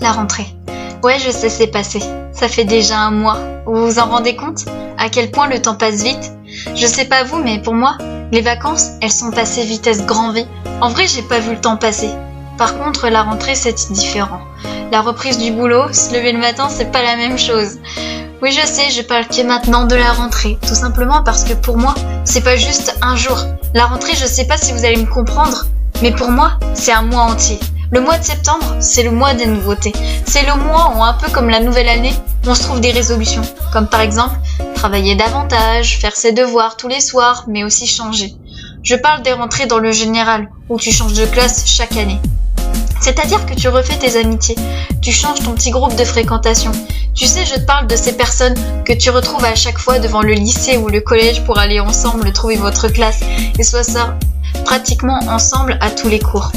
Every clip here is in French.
La rentrée. Ouais, je sais, c'est passé. Ça fait déjà un mois. Vous vous en rendez compte? À quel point le temps passe vite? Je sais pas vous, mais pour moi, les vacances, elles sont passées vitesse grand V. En vrai, j'ai pas vu le temps passer. Par contre, la rentrée, c'est différent. La reprise du boulot, se lever le matin, c'est pas la même chose. Oui, je sais, je parle que maintenant de la rentrée. Tout simplement parce que pour moi, c'est pas juste un jour. La rentrée, je sais pas si vous allez me comprendre, mais pour moi, c'est un mois entier. Le mois de septembre, c'est le mois des nouveautés. C'est le mois où, un peu comme la nouvelle année, on se trouve des résolutions. Comme par exemple, travailler davantage, faire ses devoirs tous les soirs, mais aussi changer. Je parle des rentrées dans le général, où tu changes de classe chaque année. C'est-à-dire que tu refais tes amitiés, tu changes ton petit groupe de fréquentation. Tu sais, je te parle de ces personnes que tu retrouves à chaque fois devant le lycée ou le collège pour aller ensemble trouver votre classe et soit ça pratiquement ensemble à tous les cours.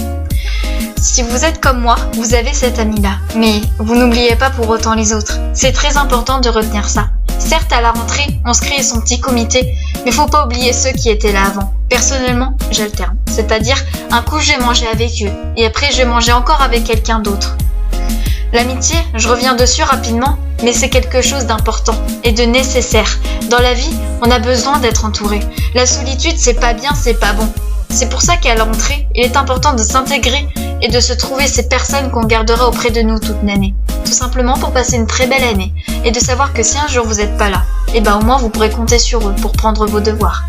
Si vous êtes comme moi, vous avez cet ami-là, mais vous n'oubliez pas pour autant les autres. C'est très important de retenir ça. Certes, à la rentrée, on se crée son petit comité, mais faut pas oublier ceux qui étaient là avant. Personnellement, j'alterne. C'est-à-dire, un coup je vais manger avec eux, et après je vais manger encore avec quelqu'un d'autre. L'amitié, je reviens dessus rapidement, mais c'est quelque chose d'important et de nécessaire. Dans la vie, on a besoin d'être entouré. La solitude, c'est pas bien, c'est pas bon. C'est pour ça qu'à la rentrée, il est important de s'intégrer et de se trouver ces personnes qu'on gardera auprès de nous toute l'année. Tout simplement pour passer une très belle année et de savoir que si un jour vous n'êtes pas là, et au moins vous pourrez compter sur eux pour prendre vos devoirs.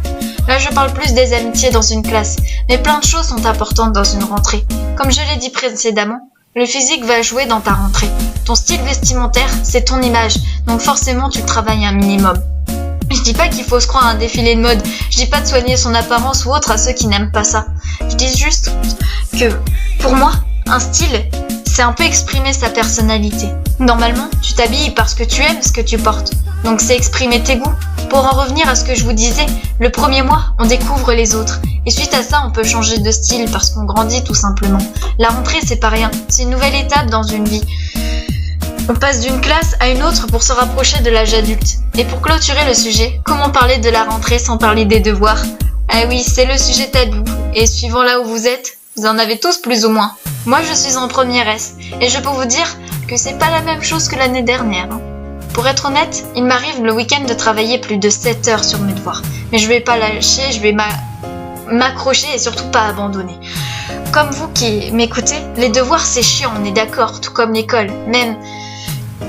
Là, je parle plus des amitiés dans une classe, mais plein de choses sont importantes dans une rentrée. Comme je l'ai dit précédemment, le physique va jouer dans ta rentrée. Ton style vestimentaire, c'est ton image, donc forcément tu travailles un minimum. Je dis pas qu'il faut se croire à un défilé de mode, je dis pas de soigner son apparence ou autre à ceux qui n'aiment pas ça. Je dis juste que, pour moi, un style, c'est un peu exprimer sa personnalité. Normalement, tu t'habilles parce que tu aimes ce que tu portes, donc c'est exprimer tes goûts. Pour en revenir à ce que je vous disais, le premier mois, on découvre les autres. Et suite à ça, on peut changer de style parce qu'on grandit tout simplement. La rentrée, c'est pas rien, c'est une nouvelle étape dans une vie. On passe d'une classe à une autre pour se rapprocher de l'âge adulte. Et pour clôturer le sujet, comment parler de la rentrée sans parler des devoirs? Ah oui, c'est le sujet tabou. Et suivant là où vous êtes, vous en avez tous plus ou moins. Moi, je suis en première S. Et je peux vous dire que c'est pas la même chose que l'année dernière. Pour être honnête, il m'arrive le week-end de travailler plus de 7 heures sur mes devoirs. Mais je vais pas lâcher, je vais m'accrocher et surtout pas abandonner. Comme vous qui m'écoutez, les devoirs c'est chiant, on est d'accord, tout comme l'école. Même,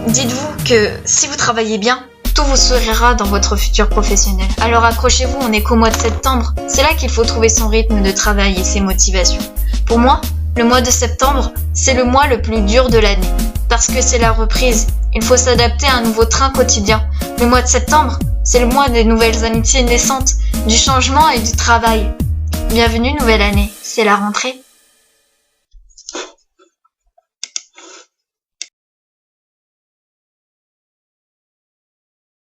dites-vous que si vous travaillez bien, tout vous sourira dans votre futur professionnel. Alors accrochez-vous, on est qu'au mois de septembre. C'est là qu'il faut trouver son rythme de travail et ses motivations. Pour moi, le mois de septembre, c'est le mois le plus dur de l'année. Parce que c'est la reprise. Il faut s'adapter à un nouveau train quotidien. Le mois de septembre, c'est le mois des nouvelles amitiés naissantes, du changement et du travail. Bienvenue nouvelle année, c'est la rentrée.